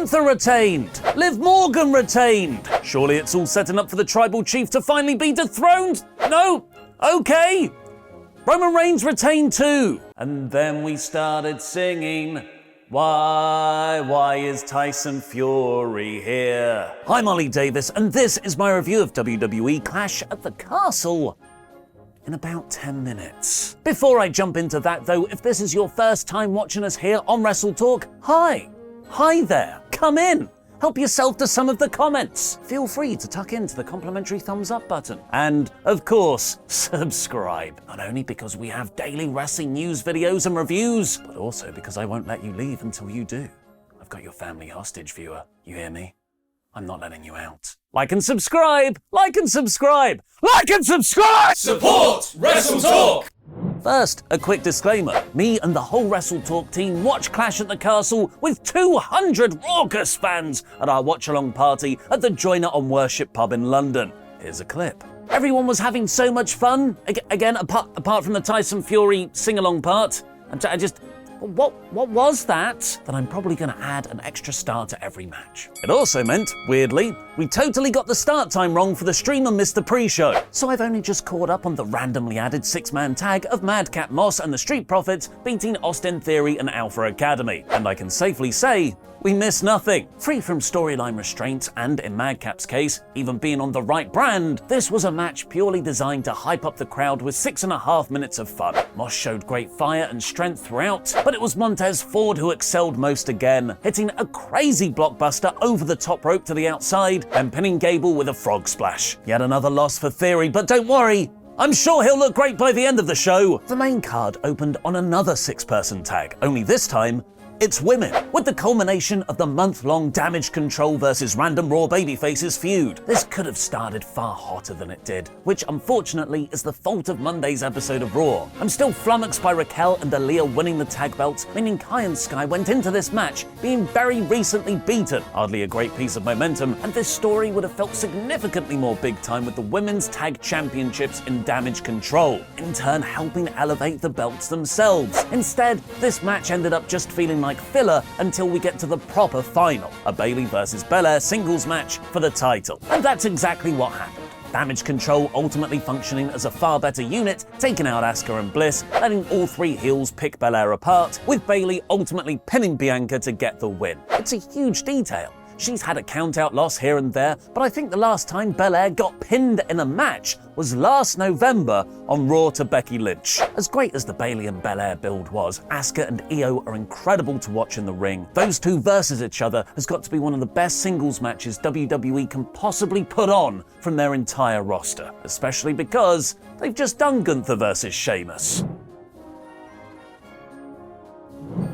Gunther retained. Liv Morgan retained. Surely it's all setting up for the tribal chief to finally be dethroned? No? Okay. Roman Reigns retained too. And then we started singing, why is Tyson Fury here? I'm Ollie Davis, and this is my review of WWE Clash at the Castle in about 10 minutes. Before I jump into that though, if this is your first time watching us here on WrestleTalk, hi there, come in. Help yourself to some of the comments. Feel free to tuck into the complimentary thumbs up button. And, of course, subscribe. Not only because we have daily wrestling news videos and reviews, but also because I won't let you leave until you do. I've got your family hostage, viewer. You hear me? I'm not letting you out. Like and subscribe! Like and subscribe! Like and subscribe! Support WrestleTalk! First, a quick disclaimer. Me and the whole WrestleTalk team watch Clash at the Castle with 200 raucous fans at our watch-along party at the Joiner on Worship pub in London. Here's a clip. Everyone was having so much fun. Again, apart from the Tyson Fury sing-along part. What was that? Then I'm probably going to add an extra star to every match. It also meant, weirdly, we totally got the start time wrong for the stream and missed the pre-show. So I've only just caught up on the randomly added 6-man tag of Madcap Moss and the Street Profits beating Austin Theory and Alpha Academy. And I can safely say, we missed nothing. Free from storyline restraints and, in Madcap's case, even being on the right brand, this was a match purely designed to hype up the crowd with 6.5 minutes of fun. Moss showed great fire and strength throughout, but it was Montez Ford who excelled most again, hitting a crazy blockbuster over the top rope to the outside and pinning Gable with a frog splash. Yet another loss for Theory, but don't worry, I'm sure he'll look great by the end of the show. The main card opened on another 6-person tag, only this time, it's women, with the culmination of the month-long Damage Control versus random Raw babyfaces feud. This could have started far hotter than it did, which unfortunately is the fault of Monday's episode of Raw. I'm still flummoxed by Raquel and Aaliyah winning the tag belts, meaning Kai and Sky went into this match being very recently beaten. Hardly a great piece of momentum, and this story would have felt significantly more big time with the women's tag championships in Damage Control, in turn helping elevate the belts themselves. Instead, this match ended up just feeling like filler until we get to the proper final, a Bayley versus Belair singles match for the title. And that's exactly what happened. Damage Control ultimately functioning as a far better unit, taking out Asuka and Bliss, letting all 3 heels pick Belair apart, with Bayley ultimately pinning Bianca to get the win. It's a huge detail. She's had a count-out loss here and there, but I think the last time Belair got pinned in a match was last November on Raw to Becky Lynch. As great as the Bayley and Belair build was, Asuka and Io are incredible to watch in the ring. Those two versus each other has got to be one of the best singles matches WWE can possibly put on from their entire roster, especially because they've just done Gunther versus Sheamus.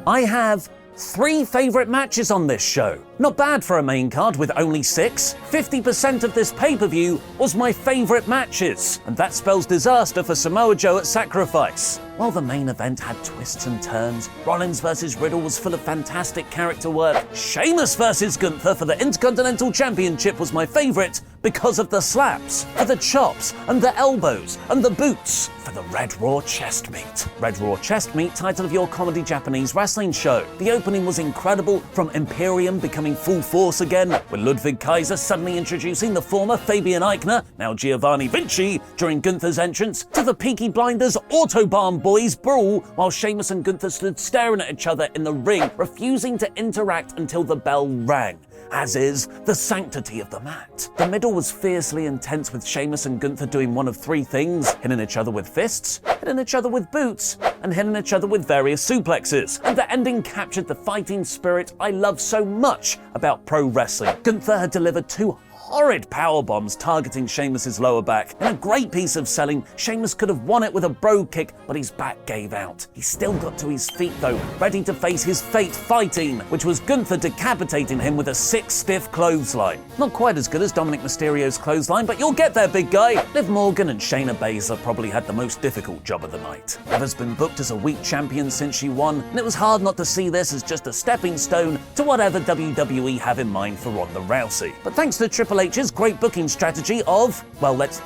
I have 3 favourite matches on this show. Not bad for a main card with only 6. 50% of this pay-per-view was my favourite matches, and that spells disaster for Samoa Joe at Sacrifice. While the main event had twists and turns, Rollins versus Riddle was full of fantastic character work. Sheamus versus Gunther for the Intercontinental Championship was my favourite because of the slaps, for the chops, and the elbows, and the boots, for the Red Raw Chest Meat. Red Raw Chest Meat, title of your comedy Japanese wrestling show. The opening was incredible, from Imperium becoming full force again, with Ludwig Kaiser suddenly introducing the former Fabian Eichner, now Giovanni Vinci, during Gunther's entrance, to the Peaky Blinders Autobahn Boys brawl, while Sheamus and Gunther stood staring at each other in the ring, refusing to interact until the bell rang, as is the sanctity of the mat. The middle was fiercely intense, with Sheamus and Gunther doing one of 3 things: hitting each other with fists, hitting each other with boots, and hitting each other with various suplexes. And the ending captured the fighting spirit I love so much about pro wrestling. Gunther had delivered 2 horrid power bombs targeting Sheamus's lower back. In a great piece of selling, Sheamus could have won it with a bro kick, but his back gave out. He still got to his feet though, ready to face his fate fighting, which was Gunther decapitating him with a 6 stiff clothesline. Not quite as good as Dominic Mysterio's clothesline, but you'll get there, big guy. Liv Morgan and Shayna Baszler probably had the most difficult job of the night. Liv has been booked as a weak champion since she won, and it was hard not to see this as just a stepping stone to whatever WWE have in mind for Ronda Rousey. But thanks to Triple H's great booking strategy of, well, let's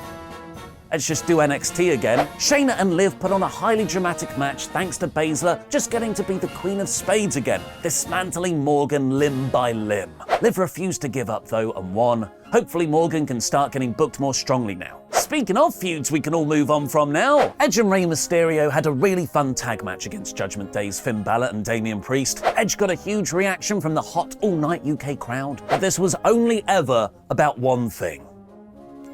let's just do NXT again. Shayna and Liv put on a highly dramatic match thanks to Baszler just getting to be the Queen of Spades again, dismantling Morgan limb by limb. Liv refused to give up though and won. Hopefully Morgan can start getting booked more strongly now. Speaking of feuds we can all move on from now, Edge and Rey Mysterio had a really fun tag match against Judgement Day's Finn Balor and Damian Priest. Edge got a huge reaction from the hot all-night UK crowd, but this was only ever about one thing.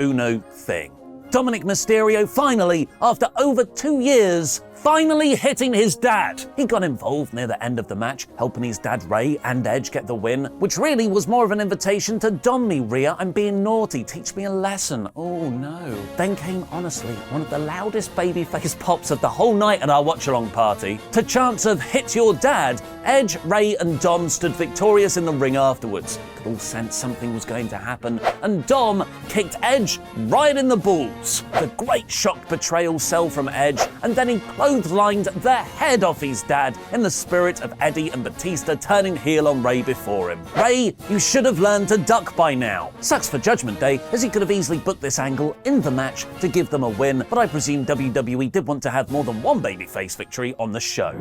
Uno thing. Dominic Mysterio finally, after over 2 years, finally hitting his dad. He got involved near the end of the match, helping his dad Rey and Edge get the win, which really was more of an invitation to Dom me, Rhea. I'm being naughty, teach me a lesson. Oh no. Then came, honestly, one of the loudest babyface pops of the whole night at our watch-along party. To chants of hit your dad, Edge, Rey and Dom stood victorious in the ring afterwards. Could all sense something was going to happen, and Dom kicked Edge right in the balls. The great shock betrayal sell from Edge, and then he clotheslined the head off his dad in the spirit of Eddie and Batista turning heel on Rey before him. Rey, you should have learned to duck by now. Sucks for Judgment Day, as he could have easily booked this angle in the match to give them a win, but I presume WWE did want to have more than one babyface victory on the show.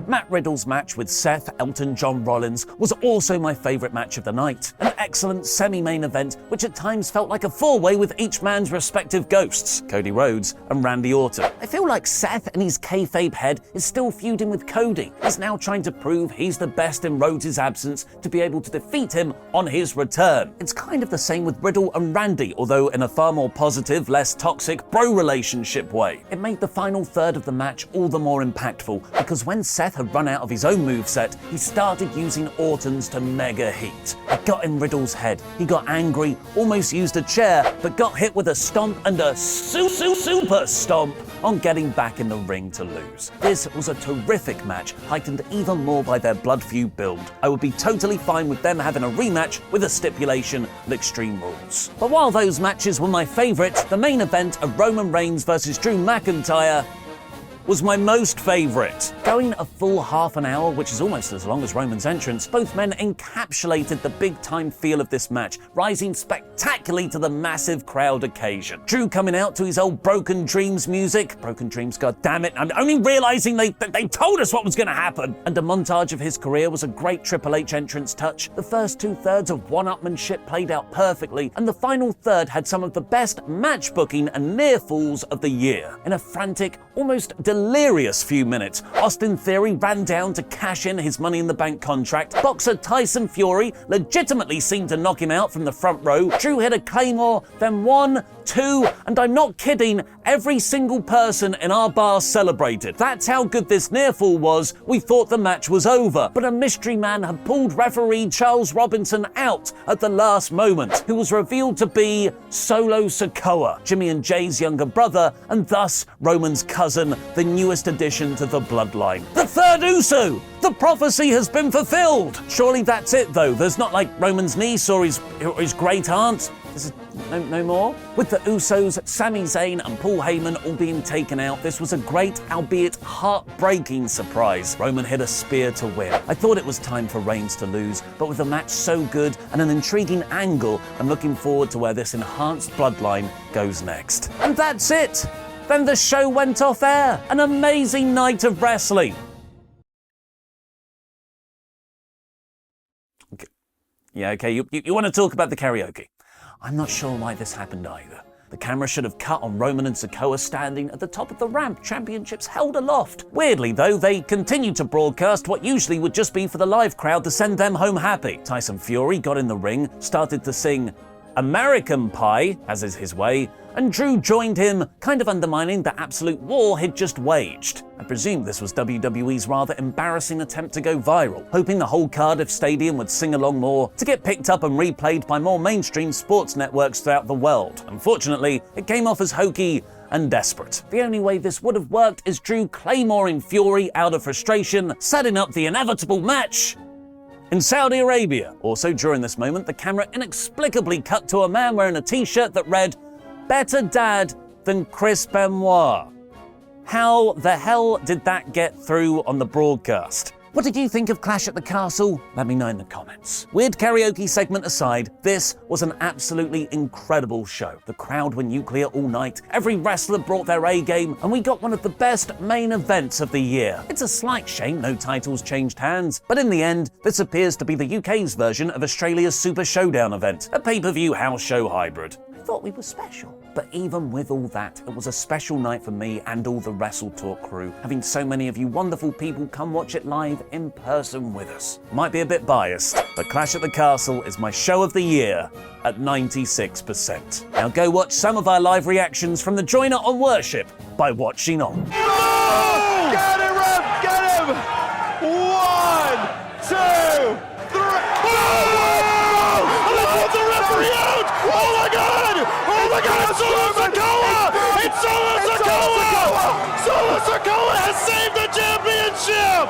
Matt Riddle's match with Seth, Elton John, Rollins was also my favourite match of the night. An excellent semi-main event which at times felt like a four-way with each man's respective ghosts, Cody Rhodes and Randy Orton. I feel like Seth in his kayfabe head is still feuding with Cody. He's now trying to prove he's the best in Rhodes' absence to be able to defeat him on his return. It's kind of the same with Riddle and Randy, although in a far more positive, less toxic bro relationship way. It made the final third of the match all the more impactful because when Seth had run out of his own moveset, he started using Orton's to mega heat. It got in Riddle's head. He got angry, almost used a chair, but got hit with a stomp and a super stomp on getting back in the ring to lose. This was a terrific match, heightened even more by their blood feud build. I would be totally fine with them having a rematch with a stipulation of Extreme Rules. But while those matches were my favourite, the main event of Roman Reigns versus Drew McIntyre was my most favourite. Going a full half an hour, which is almost as long as Roman's entrance, both men encapsulated the big-time feel of this match, rising spectacularly to the massive crowd occasion. Drew coming out to his old Broken Dreams music. Broken Dreams, goddammit. I'm only realising they told us what was going to happen. And a montage of his career was a great Triple H entrance touch. The first two-thirds of one-upmanship played out perfectly, and the final third had some of the best match booking and near falls of the year. In a frantic, almost delirious few minutes, Austin Theory ran down to cash in his Money in the Bank contract. Boxer Tyson Fury legitimately seemed to knock him out from the front row. Drew hit a Claymore, then 1, 2, and I'm not kidding, every single person in our bar celebrated. That's how good this near fall was. We thought the match was over, but a mystery man had pulled referee Charles Robinson out at the last moment, who was revealed to be Solo Sikoa, Jimmy and Jay's younger brother, and thus Roman's cousin, the newest addition to the bloodline. The third Uso! The prophecy has been fulfilled! Surely that's it though. There's not like Roman's niece or his great aunt. This is no more? With the Usos, Sami Zayn and Paul Heyman all being taken out, this was a great, albeit heartbreaking surprise. Roman hit a spear to win. I thought it was time for Reigns to lose, but with a match so good and an intriguing angle, I'm looking forward to where this enhanced bloodline goes next. And that's it! Then the show went off air. An amazing night of wrestling. Okay. Yeah, okay, you want to talk about the karaoke? I'm not sure why this happened either. The camera should have cut on Roman and Sikoa standing at the top of the ramp, championships held aloft. Weirdly though, they continued to broadcast what usually would just be for the live crowd to send them home happy. Tyson Fury got in the ring, started to sing American Pie, as is his way, and Drew joined him, kind of undermining the absolute war he'd just waged. I presume this was WWE's rather embarrassing attempt to go viral, hoping the whole Cardiff Stadium would sing along more to get picked up and replayed by more mainstream sports networks throughout the world. Unfortunately, it came off as hokey and desperate. The only way this would have worked is Drew claymoring Fury out of frustration, setting up the inevitable match in Saudi Arabia. Also during this moment, the camera inexplicably cut to a man wearing a t-shirt that read, "Better dad than Chris Benoit." How the hell did that get through on the broadcast? What did you think of Clash at the Castle? Let me know in the comments. Weird karaoke segment aside, this was an absolutely incredible show. The crowd were nuclear all night, every wrestler brought their A game, and we got one of the best main events of the year. It's a slight shame no titles changed hands, but in the end, this appears to be the UK's version of Australia's Super Showdown event, a pay-per-view house show hybrid. I thought we were special. But even with all that, it was a special night for me and all the WrestleTalk crew, having so many of you wonderful people come watch it live in person with us. Might be a bit biased, but Clash at the Castle is my show of the year at 96%. Now go watch some of our live reactions from the Joiner on Worship by watching on. Oh! Get him, Ref! Get him! 1, 2, 3. Oh! And they put the referee out! Oh my God! Oh my God! It's Solo Sikoa! It's Solo Sikoa! Solo Sikoa has saved the championship!